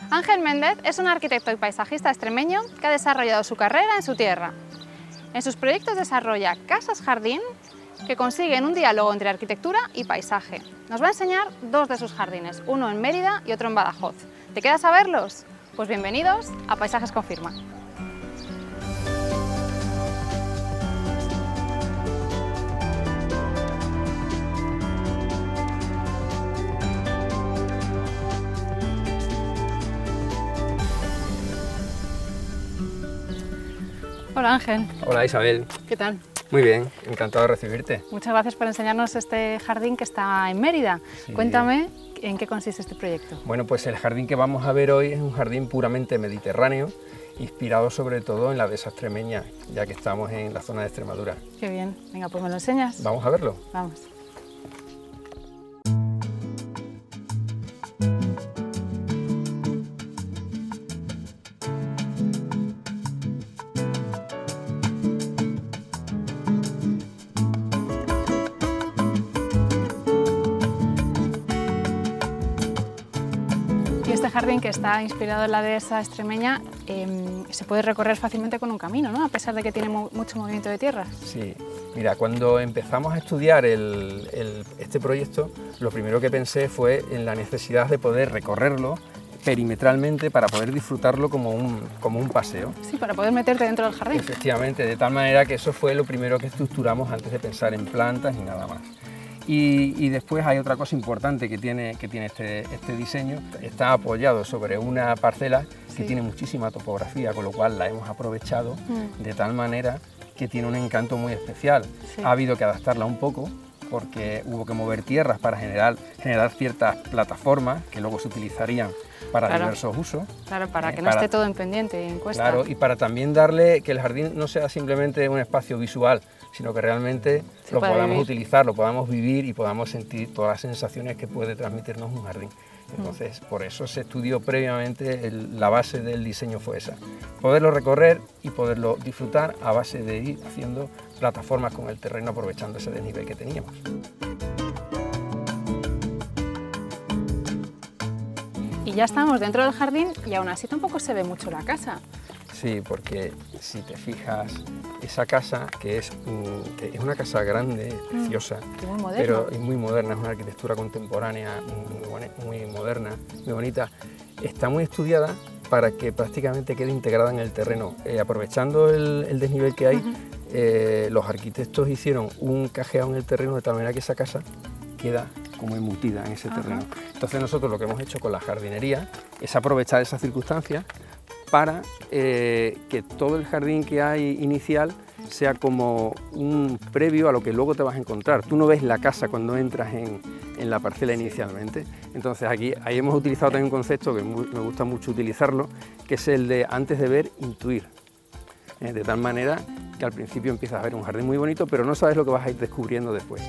Ángel Méndez es un arquitecto y paisajista extremeño que ha desarrollado su carrera en su tierra. En sus proyectos desarrolla casas jardín que consiguen un diálogo entre arquitectura y paisaje. Nos va a enseñar dos de sus jardines, uno en Mérida y otro en Badajoz. ¿Te queda saberlos? Pues bienvenidos a Paisajes con Firma. Hola Ángel. Hola Isabel. ¿Qué tal? Muy bien, encantado de recibirte. Muchas gracias por enseñarnos este jardín que está en Mérida. Sí. Cuéntame en qué consiste este proyecto. Bueno, pues el jardín que vamos a ver hoy es un jardín puramente mediterráneo, inspirado sobre todo en la dehesa extremeña, ya que estamos en la zona de Extremadura. Qué bien. Venga, pues me lo enseñas. Vamos a verlo. Vamos. Y este jardín, que está inspirado en la dehesa extremeña, se puede recorrer fácilmente con un camino, ¿no? A pesar de que tiene mucho movimiento de tierra. Sí, mira, cuando empezamos a estudiar este proyecto, lo primero que pensé fue en la necesidad de poder recorrerlo perimetralmente para poder disfrutarlo como un paseo. Sí, para poder meterte dentro del jardín. Efectivamente, de tal manera que eso fue lo primero que estructuramos antes de pensar en plantas y nada más. Y después hay otra cosa importante que tiene este diseño. Está apoyado sobre una parcela que tiene muchísima topografía, con lo cual la hemos aprovechado de tal manera que tiene un encanto muy especial. Sí. Ha habido que adaptarla un poco porque hubo que mover tierras para generar ciertas plataformas que luego se utilizarían para diversos usos. Claro, para que no esté todo en pendiente y en cuesta. Claro, y para también darle que el jardín no sea simplemente un espacio visual, sino que realmente lo podamos utilizar, lo podamos vivir y podamos sentir todas las sensaciones que puede transmitirnos un jardín. Entonces, por eso se estudió previamente, la base del diseño fue esa, poderlo recorrer y poderlo disfrutar a base de ir haciendo plataformas con el terreno, aprovechando ese desnivel que teníamos. Y ya estamos dentro del jardín y aún así tampoco se ve mucho la casa. Sí, porque si te fijas, esa casa, que es una casa grande, preciosa, muy moderna. pero es muy moderna, es una arquitectura contemporánea, muy moderna, muy bonita, está muy estudiada para que prácticamente quede integrada en el terreno. Aprovechando el desnivel que hay, los arquitectos hicieron un cajeado en el terreno de tal manera que esa casa queda como embutida en ese terreno. Entonces nosotros lo que hemos hecho con la jardinería es aprovechar esas circunstancias para que todo el jardín que hay inicial sea como un previo a lo que luego te vas a encontrar. Tú no ves la casa cuando entras en la parcela inicialmente. Entonces ahí hemos utilizado también un concepto que me gusta mucho utilizarlo, que es el de antes de ver, intuir. De tal manera que al principio empiezas a ver un jardín muy bonito, pero no sabes lo que vas a ir descubriendo después.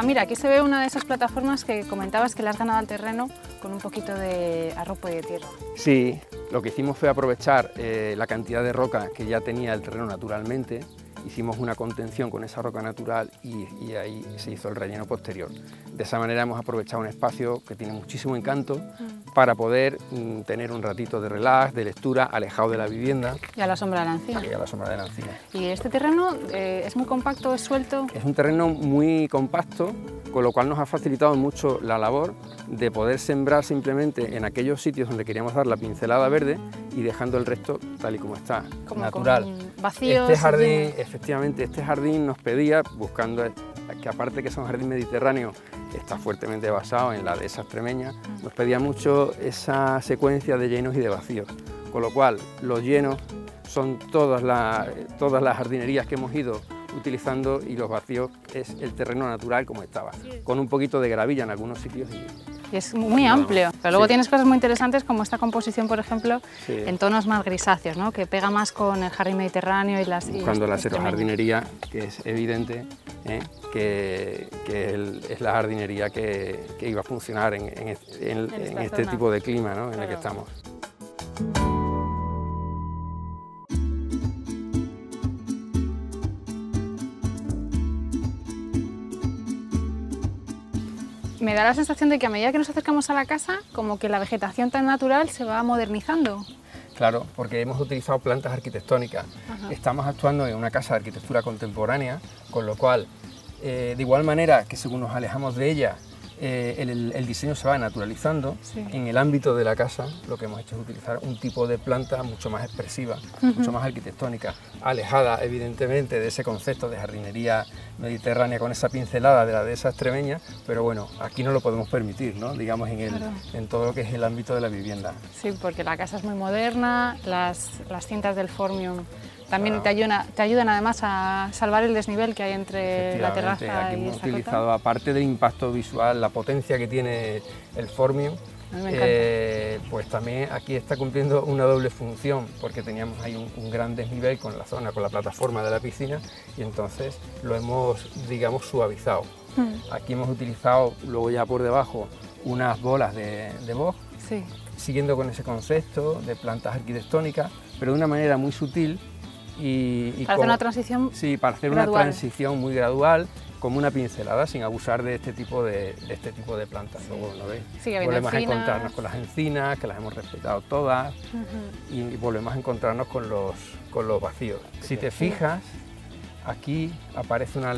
Ah, mira, aquí se ve una de esas plataformas que comentabas que le has ganado al terreno con un poquito de arropo y de tierra. Sí, lo que hicimos fue aprovechar la cantidad de roca que ya tenía el terreno naturalmente. Hicimos una contención con esa roca natural y ahí se hizo el relleno posterior. De esa manera hemos aprovechado un espacio que tiene muchísimo encanto para poder tener un ratito de relax, de lectura, alejado de la vivienda. Y a la sombra de la encina. Y a la sombra de la encina. ¿Y este terreno es muy compacto, es suelto? Es un terreno muy compacto, con lo cual nos ha facilitado mucho la labor de poder sembrar simplemente en aquellos sitios donde queríamos dar la pincelada verde y dejando el resto tal y como está, como natural. Vacíos. Este jardín, efectivamente, este jardín nos pedía, buscando que aparte que es un jardín mediterráneo, está fuertemente basado en la dehesa extremeña, nos pedía mucho esa secuencia de llenos y de vacíos, con lo cual los llenos son todas las jardinerías que hemos ido utilizando y los vacíos es el terreno natural como estaba, con un poquito de gravilla en algunos sitios. Y es muy amplio, pero luego tienes cosas muy interesantes como esta composición, por ejemplo, en tonos más grisáceos, ¿no? Que pega más con el jardín mediterráneo y las... Buscando la xerojardinería, que es evidente que es la jardinería que iba a funcionar en este tipo de clima, ¿no? En el que estamos. Me da la sensación de que a medida que nos acercamos a la casa, como que la vegetación tan natural se va modernizando. Claro, porque hemos utilizado plantas arquitectónicas. Ajá. Estamos actuando en una casa de arquitectura contemporánea, con lo cual, de igual manera que según nos alejamos de ella, el diseño se va naturalizando. Sí. En el ámbito de la casa lo que hemos hecho es utilizar un tipo de planta mucho más expresiva, mucho más arquitectónica, alejada evidentemente de ese concepto de jardinería mediterránea con esa pincelada de la dehesa extremeña, pero bueno, aquí no lo podemos permitir, ¿no? Digamos Claro. en todo lo que es el ámbito de la vivienda. Sí, porque la casa es muy moderna, las cintas del Formium también Claro. te ayudan además a salvar el desnivel que hay entre la Efectivamente, terraza aquí y hemos esta utilizado, cota. aparte del impacto visual, la potencia que tiene el Formium, A mí me encanta. pues también aquí está cumpliendo una doble función, porque teníamos ahí un gran desnivel con la zona, con la plataforma de la piscina, y entonces lo hemos, digamos, suavizado. Aquí hemos utilizado, luego ya por debajo, unas bolas de boj, Sí. siguiendo con ese concepto de plantas arquitectónicas, pero de una manera muy sutil. Para hacer una transición. Sí, para hacer gradual. una transición muy gradual, como una pincelada, sin abusar de este tipo de plantas. Sí. Luego, ¿no veis? Sigue habiendo Volvemos a encinas. encontrarnos con las encinas, que las hemos respetado todas, y volvemos a encontrarnos con los vacíos. Si te fijas, aquí aparece una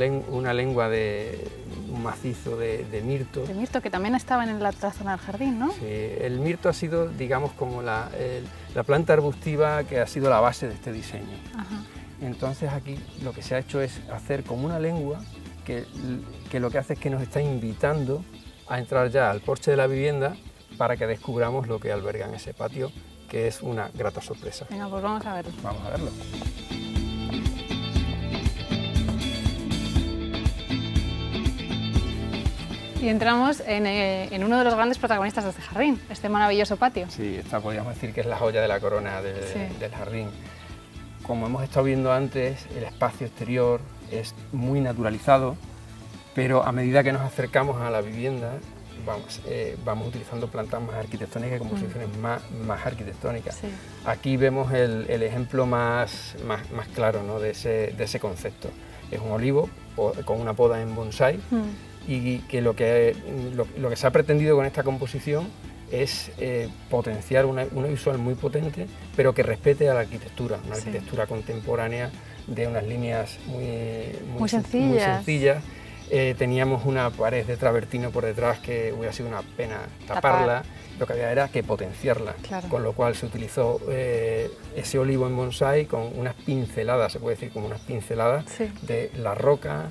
lengua de un macizo de mirto. De mirto, que también estaba en la otra zona del jardín, ¿no? Sí, el mirto ha sido, digamos, como la planta arbustiva que ha sido la base de este diseño. Ajá. Entonces aquí lo que se ha hecho es hacer como una lengua que lo que hace es que nos está invitando a entrar ya al porche de la vivienda para que descubramos lo que alberga en ese patio, que es una grata sorpresa. Venga, pues vamos a verlo. Vamos a verlo. Y entramos en uno de los grandes protagonistas de este jardín, este maravilloso patio. Sí, esta podríamos decir que es la joya de la corona Sí. del jardín. Como hemos estado viendo antes, el espacio exterior es muy naturalizado, pero a medida que nos acercamos a la vivienda, vamos utilizando plantas más arquitectónicas y composiciones más arquitectónicas. Sí. Aquí vemos el ejemplo más claro, ¿no?, de ese concepto. Es un olivo con una poda en bonsai, y que lo que se ha pretendido con esta composición es potenciar una visual muy potente, pero que respete a la arquitectura, una Sí. arquitectura contemporánea de unas líneas muy sencillas. sencillas. Teníamos una pared de travertino por detrás que hubiera sido una pena taparla. Lo que había era que potenciarla, Claro. con lo cual se utilizó ese olivo en bonsai con unas pinceladas, se puede decir como unas pinceladas Sí. de la roca,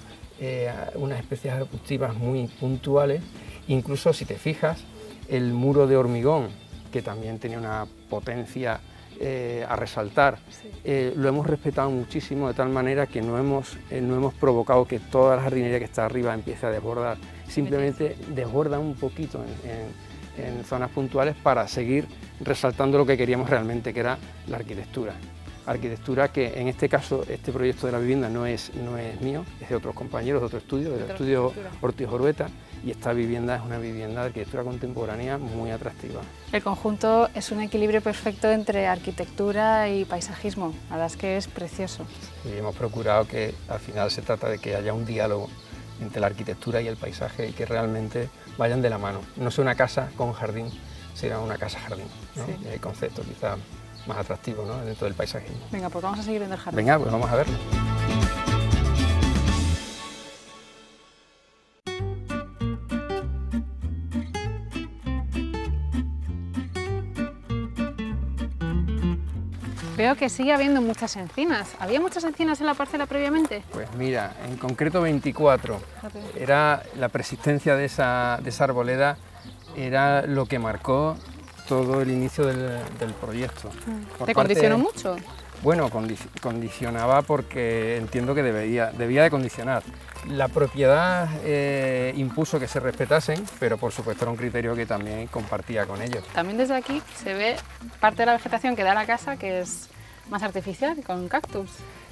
unas especies arbustivas muy puntuales. Incluso si te fijas, el muro de hormigón, que también tenía una potencia a resaltar, Sí. lo hemos respetado muchísimo, de tal manera que no hemos provocado que toda la jardinería que está arriba empiece a desbordar. Simplemente desborda un poquito en zonas puntuales para seguir resaltando lo que queríamos realmente, que era la arquitectura. Arquitectura que en este caso, este proyecto de la vivienda no es mío, es de otros compañeros de otro estudio, del estudio Ortiz Orueta, y esta vivienda es una vivienda de arquitectura contemporánea muy atractiva. El conjunto es un equilibrio perfecto entre arquitectura y paisajismo, la verdad es que es precioso. Y hemos procurado que al final se trata de que haya un diálogo entre la arquitectura y el paisaje y que realmente vayan de la mano. No sea una casa con jardín, sino una casa jardín, ¿no? Sí. Y hay conceptos quizás más atractivos, ¿no?, dentro del paisajismo. Venga, pues vamos a seguir viendo el jardín. Venga, pues vamos a verlo. Veo que sigue habiendo muchas encinas. ¿Había muchas encinas en la parcela previamente? Pues mira, en concreto 24. Fíjate. Era la persistencia de esa arboleda, era lo que marcó todo el inicio del proyecto. Por ¿Te parte- condicionó mucho? Bueno, condicionaba porque entiendo que debía de condicionar. La propiedad impuso que se respetasen, pero por supuesto era un criterio que también compartía con ellos. También desde aquí se ve parte de la vegetación que da la casa, que es más artificial, con cactus.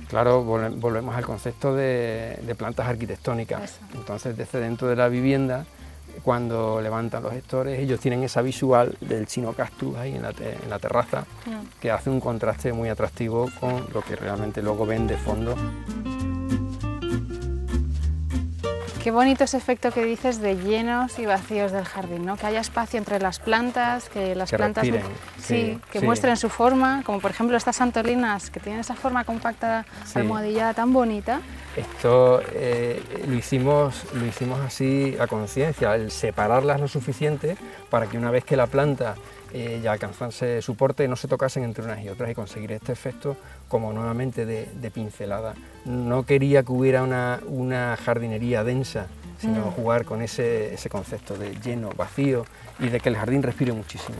Claro, volvemos al concepto de plantas arquitectónicas. Eso. Entonces, desde dentro de la vivienda, cuando levantan los gestores, ellos tienen esa visual del chino cactus ahí en la terraza, que hace un contraste muy atractivo con lo que realmente luego ven de fondo. Qué bonito ese efecto que dices de llenos y vacíos del jardín, ¿no? Que haya espacio entre las plantas, que las plantas respiren, que muestren su forma, como por ejemplo estas antolinas que tienen esa forma compacta, almohadillada tan bonita. Esto lo hicimos así a conciencia, el separarlas lo suficiente para que una vez que la planta ya alcanzase soporte no se tocasen entre unas y otras y conseguir este efecto como nuevamente de pincelada. No quería que hubiera una jardinería densa, sino jugar con ese concepto de lleno, vacío y de que el jardín respire muchísimo,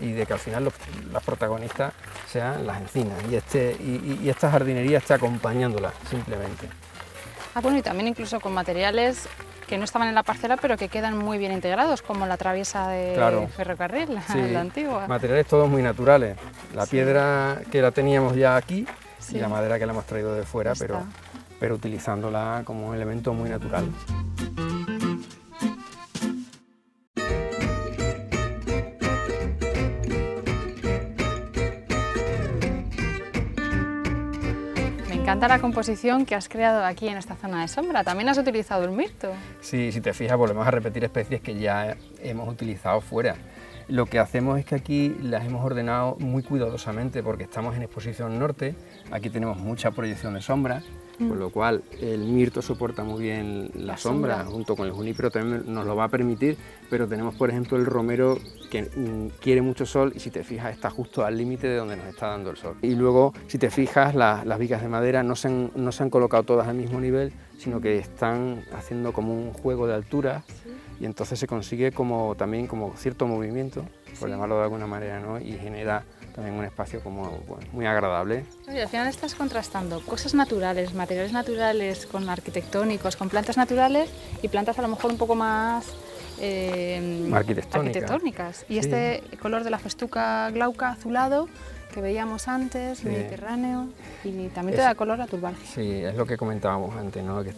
y de que al final las protagonistas sean las encinas y esta jardinería esté acompañándolas simplemente. Bueno, y también incluso con materiales que no estaban en la parcela pero que quedan muy bien integrados, como la traviesa de ferrocarril, la antigua. Materiales todos muy naturales, la piedra que la teníamos ya aquí y la madera que la hemos traído de fuera, pero utilizándola como un elemento muy natural. Me encanta la composición que has creado aquí en esta zona de sombra. También has utilizado el mirto. Sí, si te fijas, volvemos a repetir especies que ya hemos utilizado fuera. Lo que hacemos es que aquí las hemos ordenado muy cuidadosamente porque estamos en exposición norte, aquí tenemos mucha proyección de sombra, con lo cual el mirto soporta muy bien la sombra, junto con el junípero también nos lo va a permitir, pero tenemos por ejemplo el romero que quiere mucho sol y si te fijas está justo al límite de donde nos está dando el sol. Y luego si te fijas las vigas de madera no se han colocado todas al mismo nivel, sino que están haciendo como un juego de alturas y entonces se consigue también como cierto movimiento, por llamarlo de alguna manera, ¿no? Y genera también un espacio como muy agradable. Y al final estás contrastando cosas naturales, materiales naturales con arquitectónicos, con plantas naturales y plantas a lo mejor un poco más arquitectónicas. Y este color de la festuca glauca azulado que veíamos antes, mediterráneo, y también te da color a turbalgia. Sí, es lo que comentábamos antes, ¿no? Que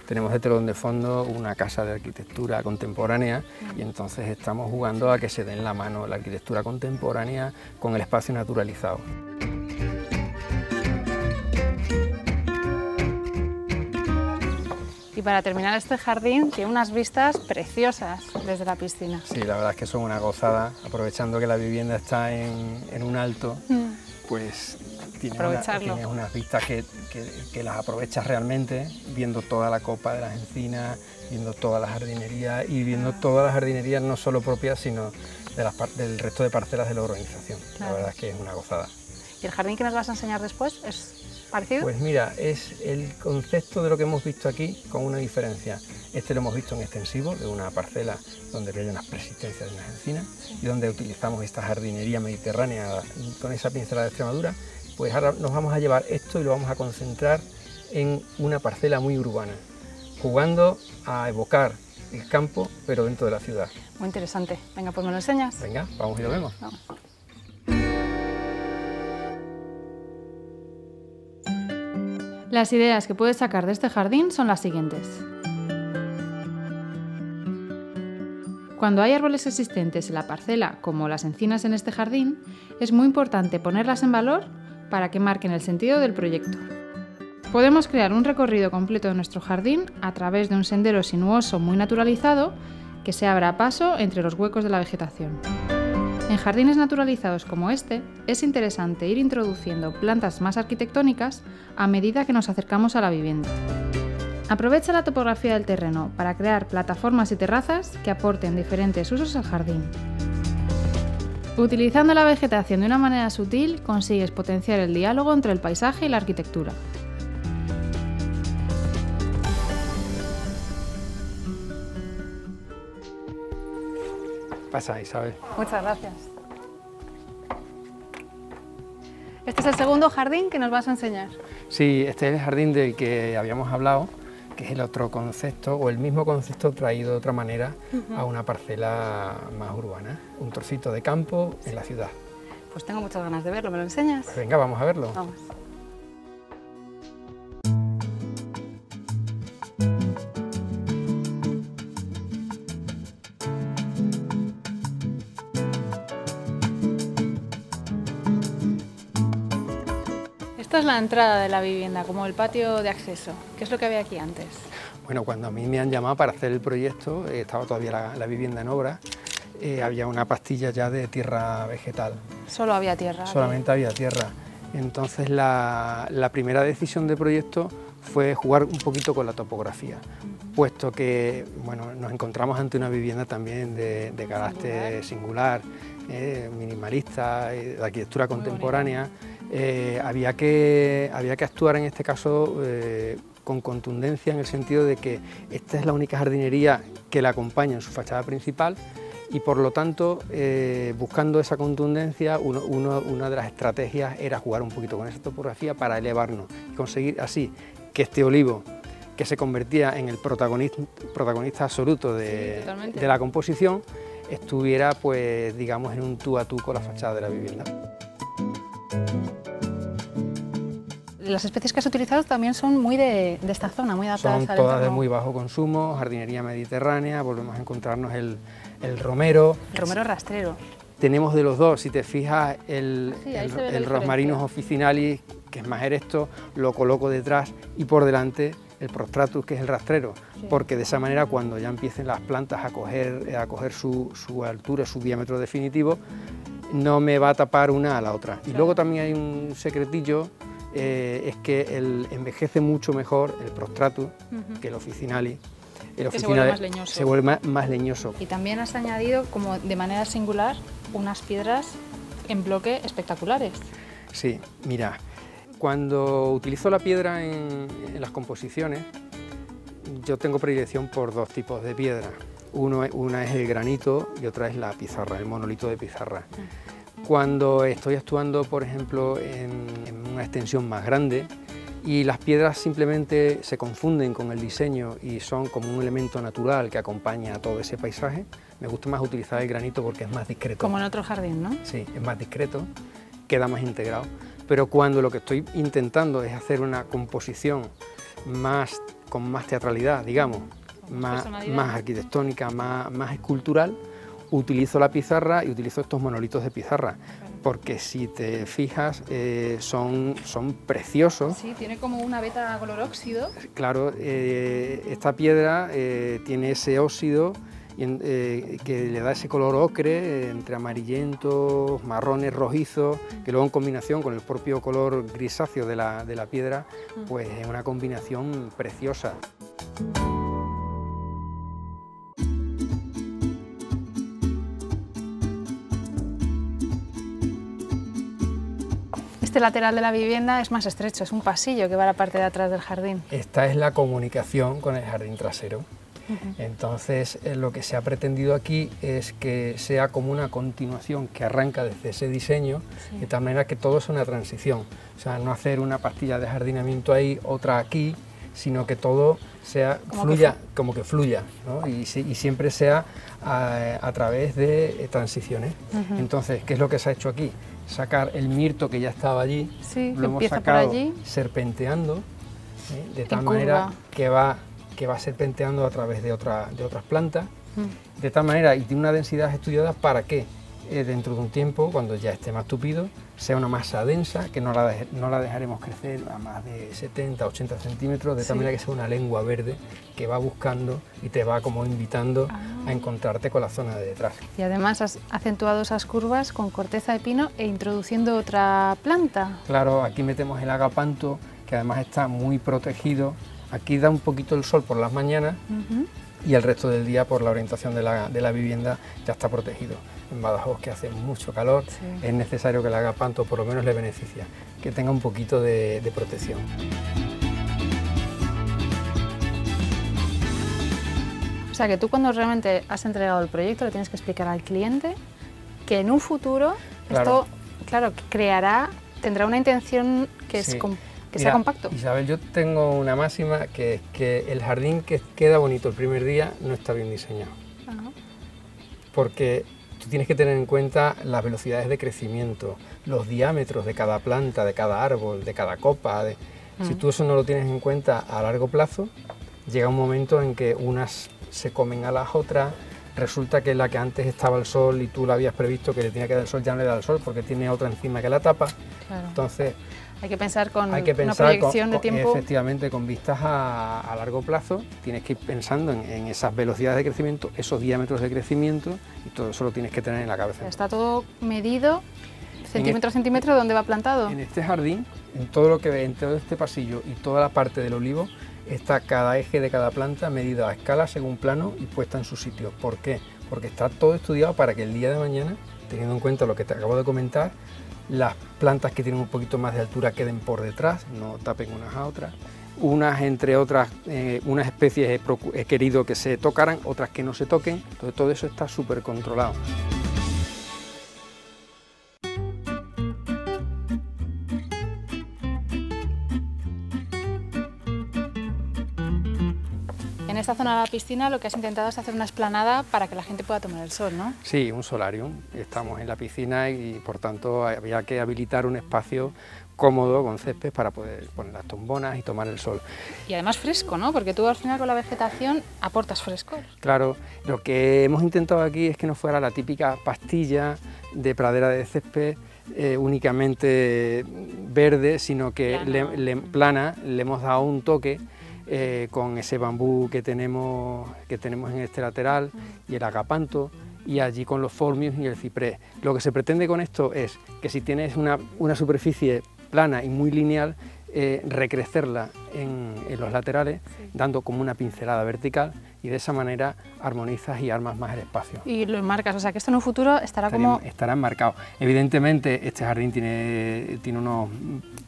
tenemos de telón de fondo una casa de arquitectura contemporánea y entonces estamos jugando a que se den la mano la arquitectura contemporánea con el espacio naturalizado. Y para terminar, este jardín tiene unas vistas preciosas desde la piscina. Sí, la verdad es que son una gozada, aprovechando que la vivienda está en un alto, pues tienes unas vistas que las aprovechas realmente, viendo toda la copa de las encinas, viendo toda la jardinería y viendo todas las jardinerías no solo propias, sino del resto de parcelas de la urbanización. La verdad es que es una gozada. ¿Y el jardín que nos vas a enseñar después es parecido? Pues mira, es el concepto de lo que hemos visto aquí con una diferencia. Este lo hemos visto en extensivo, de una parcela donde hay unas persistencias de unas encinas y donde utilizamos esta jardinería mediterránea con esa pincelada de Extremadura. Pues ahora nos vamos a llevar esto y lo vamos a concentrar en una parcela muy urbana, jugando a evocar el campo, pero dentro de la ciudad. Muy interesante. Venga, pues me lo enseñas. Venga, vamos y lo vemos. Vamos. Las ideas que puedes sacar de este jardín son las siguientes. Cuando hay árboles existentes en la parcela, como las encinas en este jardín, es muy importante ponerlas en valor para que marquen el sentido del proyecto. Podemos crear un recorrido completo de nuestro jardín a través de un sendero sinuoso muy naturalizado que se abra a paso entre los huecos de la vegetación. En jardines naturalizados como este, es interesante ir introduciendo plantas más arquitectónicas a medida que nos acercamos a la vivienda. Aprovecha la topografía del terreno para crear plataformas y terrazas que aporten diferentes usos al jardín. Utilizando la vegetación de una manera sutil, consigues potenciar el diálogo entre el paisaje y la arquitectura. Pasa, Isabel. Muchas gracias. Este es el segundo jardín que nos vas a enseñar. Sí, este es el jardín del que habíamos hablado, que es el otro concepto, o el mismo concepto traído de otra manera a una parcela más urbana, un trocito de campo en la ciudad. Pues tengo muchas ganas de verlo, ¿me lo enseñas? Pues venga, vamos a verlo. Vamos. Esta es la entrada de la vivienda, como el patio de acceso. ¿Qué es lo que había aquí antes? Bueno, cuando a mí me han llamado para hacer el proyecto, estaba todavía la vivienda en obra, había una pastilla ya de tierra vegetal. Solo había tierra. Solamente había tierra. Entonces la primera decisión de proyecto fue jugar un poquito con la topografía, puesto que bueno, nos encontramos ante una vivienda también de carácter singular, minimalista, de arquitectura contemporánea. Había que actuar en este caso con contundencia, en el sentido de que esta es la única jardinería que la acompaña en su fachada principal, y por lo tanto, buscando esa contundencia, una de las estrategias era jugar un poquito con esa topografía para elevarnos y conseguir así que este olivo, que se convertía en el protagonista absoluto de la composición, estuviera, pues, digamos, en un tú a tú con la fachada de la vivienda. Las especies que has utilizado también son muy de esta zona, muy adaptadas al entorno. Son todas de muy bajo consumo, jardinería mediterránea, volvemos a encontrarnos el romero. El romero rastrero. Tenemos de los dos, si te fijas, el Rosmarinus officinalis, que es más erecto, lo coloco detrás, y por delante el Prostratus, que es el rastrero, sí. Porque de esa manera, cuando ya empiecen las plantas a coger su altura, su diámetro definitivo, no me va a tapar una a la otra. Claro. Y luego también hay un secretillo, es que envejece mucho mejor el Prostratus que el officinalis. El officinalis se vuelve más leñoso. Y también has añadido, como de manera singular, unas piedras en bloque espectaculares. Sí, mira, cuando utilizo la piedra en las composiciones, yo tengo predilección por dos tipos de piedra. Una es el granito y otra es la pizarra, el monolito de pizarra. Cuando estoy actuando, por ejemplo, en una extensión más grande y las piedras simplemente se confunden con el diseño y son como un elemento natural que acompaña a todo ese paisaje, me gusta más utilizar el granito porque es más discreto. Como en otro jardín, ¿no? Sí, es más discreto, queda más integrado. Pero cuando lo que estoy intentando es hacer una composición con más teatralidad, digamos, más arquitectónica, más escultural, utilizo la pizarra y utilizo estos monolitos de pizarra, porque si te fijas son preciosos. Sí, tiene como una veta color óxido. Claro, esta piedra tiene ese óxido que le da ese color ocre, entre amarillentos, marrones, rojizos, que luego en combinación con el propio color grisáceo de la piedra, pues es una combinación preciosa. Este lateral de la vivienda es más estrecho, es un pasillo que va a la parte de atrás del jardín. Esta es la comunicación con el jardín trasero. Entonces, lo que se ha pretendido aquí es que sea como una continuación que arranca desde ese diseño, sí. De tal manera que todo es una transición. O sea, no hacer una pastilla de jardinamiento ahí, otra aquí, sino que todo fluya, ¿no? Y siempre sea a través de transiciones. Entonces, ¿qué es lo que se ha hecho aquí? Sacar el mirto que ya estaba allí, sí, lo hemos sacado serpenteando, de tal manera que va serpenteando a través de otras plantas, de tal manera, y tiene una densidad estudiada para que dentro de un tiempo, cuando ya esté más tupido, sea una masa densa, que no la dejaremos crecer a más de 70-80 centímetros, de tal manera que sea una lengua verde que va buscando y te va como invitando a encontrarte con la zona de detrás. Y además has acentuado esas curvas con corteza de pino e introduciendo otra planta. Claro, aquí metemos el agapanto, que además está muy protegido. Aquí da un poquito el sol por las mañanas y el resto del día, por la orientación de la vivienda, ya está protegido. En Badajoz, que hace mucho calor, es necesario que el agapanto por lo menos le beneficie, que tenga un poquito de protección. O sea que tú, cuando realmente has entregado el proyecto, le tienes que explicar al cliente que en un futuro esto, claro, tendrá una intención que es que sea compacto. Isabel, yo tengo una máxima, que es que el jardín que queda bonito el primer día no está bien diseñado. Porque tú tienes que tener en cuenta las velocidades de crecimiento, los diámetros de cada planta, de cada árbol, de cada copa. Si tú eso no lo tienes en cuenta a largo plazo, llega un momento en que unas se comen a las otras, resulta que la que antes estaba al sol y tú la habías previsto que le tenía que dar el sol, ya no le da el sol porque tiene otra encima que la tapa. Claro. Entonces, Hay que pensar con Hay que una pensar proyección de tiempo. efectivamente, con vistas a largo plazo. Tienes que ir pensando en esas velocidades de crecimiento, esos diámetros de crecimiento, y todo eso lo tienes que tener en la cabeza. Está todo medido, centímetro a centímetro, ¿dónde va plantado? En este jardín, en todo lo que ve, en todo este pasillo y toda la parte del olivo, está cada eje de cada planta medido a escala según plano y puesta en su sitio. ¿Por qué? Porque está todo estudiado para que el día de mañana, teniendo en cuenta lo que te acabo de comentar, las plantas que tienen un poquito más de altura queden por detrás, no tapen unas a otras. Unas, entre otras, unas especies he querido que se tocaran, otras que no se toquen. Entonces todo eso está súper controlado. En esta zona de la piscina lo que has intentado es hacer una explanada para que la gente pueda tomar el sol, ¿no? Sí, un solarium. Estamos en la piscina y por tanto había que habilitar un espacio cómodo con césped para poder poner las tumbonas y tomar el sol. Y además fresco, ¿no? Porque tú al final con la vegetación aportas frescor. Claro, lo que hemos intentado aquí es que no fuera la típica pastilla de pradera de césped únicamente verde, sino que plana, le hemos dado un toque con ese bambú que tenemos en este lateral y el agapanto, y allí con los formius y el ciprés. Lo que se pretende con esto es que si tienes una superficie plana y muy lineal, recrecerla en los laterales, sí, dando como una pincelada vertical, y de esa manera armonizas y armas más el espacio. Y lo enmarcas, o sea que esto en un futuro estará enmarcado. Evidentemente este jardín tiene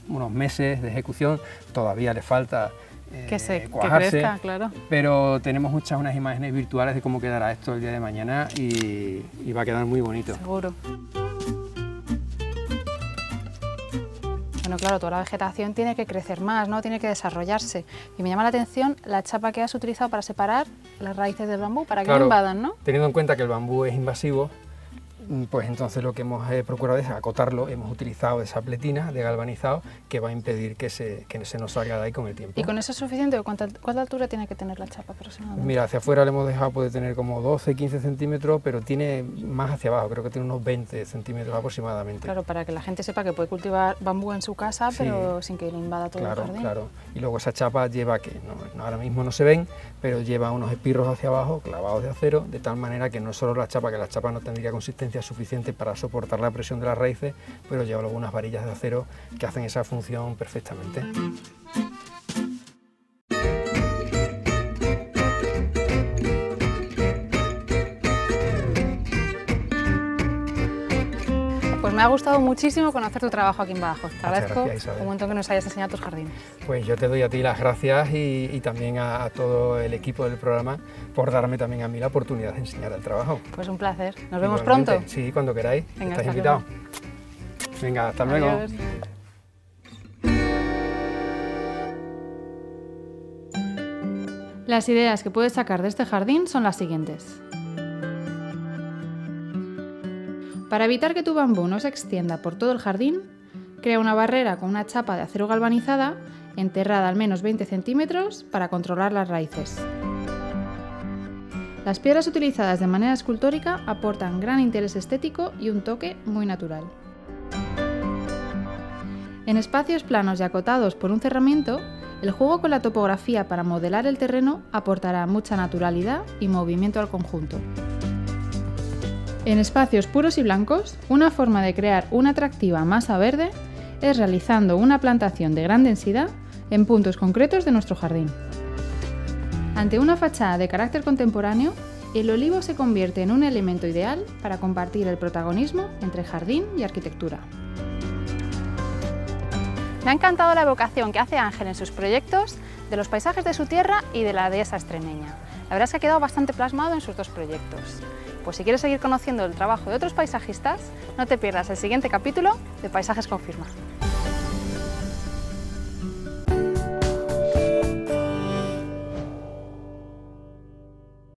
unos meses de ejecución, todavía le falta que cuajarse, crezca, claro. Pero tenemos unas imágenes virtuales de cómo quedará esto el día de mañana y va a quedar muy bonito. Seguro. Bueno, claro, toda la vegetación tiene que crecer más, ¿no? Tiene que desarrollarse. Y me llama la atención la chapa que has utilizado para separar las raíces del bambú, para que no invadan, ¿no? Teniendo en cuenta que el bambú es invasivo, pues entonces lo que hemos procurado es acotarlo. Hemos utilizado esa pletina de galvanizado que va a impedir que se nos salga de ahí con el tiempo. ¿Y con eso es suficiente? ¿Cuánta altura tiene que tener la chapa aproximadamente? Mira, hacia afuera le hemos dejado, puede tener como 12-15 centímetros, pero tiene más hacia abajo, creo que tiene unos 20 centímetros aproximadamente. Claro, para que la gente sepa que puede cultivar bambú en su casa, sí, pero sin que le invada todo el jardín. Claro, y luego esa chapa lleva, que ahora mismo no se ven, pero lleva unos espirros hacia abajo, clavados de acero, de tal manera que no es solo la chapa, que la chapa no tendría consistencia suficiente para soportar la presión de las raíces, pero lleva luego unas varillas de acero que hacen esa función perfectamente. Pues me ha gustado muchísimo conocer tu trabajo aquí en Badajoz. Te agradezco gracias, un montón que nos hayas enseñado tus jardines. Pues yo te doy a ti las gracias y también a todo el equipo del programa por darme también a mí la oportunidad de enseñar el trabajo. Pues un placer. Nos vemos pronto. Sí, cuando queráis. Venga, estáis invitados. Venga, hasta luego. Adiós. Las ideas que puedes sacar de este jardín son las siguientes. Para evitar que tu bambú no se extienda por todo el jardín, crea una barrera con una chapa de acero galvanizada enterrada al menos 20 centímetros para controlar las raíces. Las piedras utilizadas de manera escultórica aportan gran interés estético y un toque muy natural. En espacios planos y acotados por un cerramiento, el juego con la topografía para modelar el terreno aportará mucha naturalidad y movimiento al conjunto. En espacios puros y blancos, una forma de crear una atractiva masa verde es realizando una plantación de gran densidad en puntos concretos de nuestro jardín. Ante una fachada de carácter contemporáneo, el olivo se convierte en un elemento ideal para compartir el protagonismo entre jardín y arquitectura. Me ha encantado la evocación que hace Ángel en sus proyectos de los paisajes de su tierra y de la dehesa extremeña. La verdad es que ha quedado bastante plasmado en sus dos proyectos. Pues si quieres seguir conociendo el trabajo de otros paisajistas, no te pierdas el siguiente capítulo de Paisajes con Firma.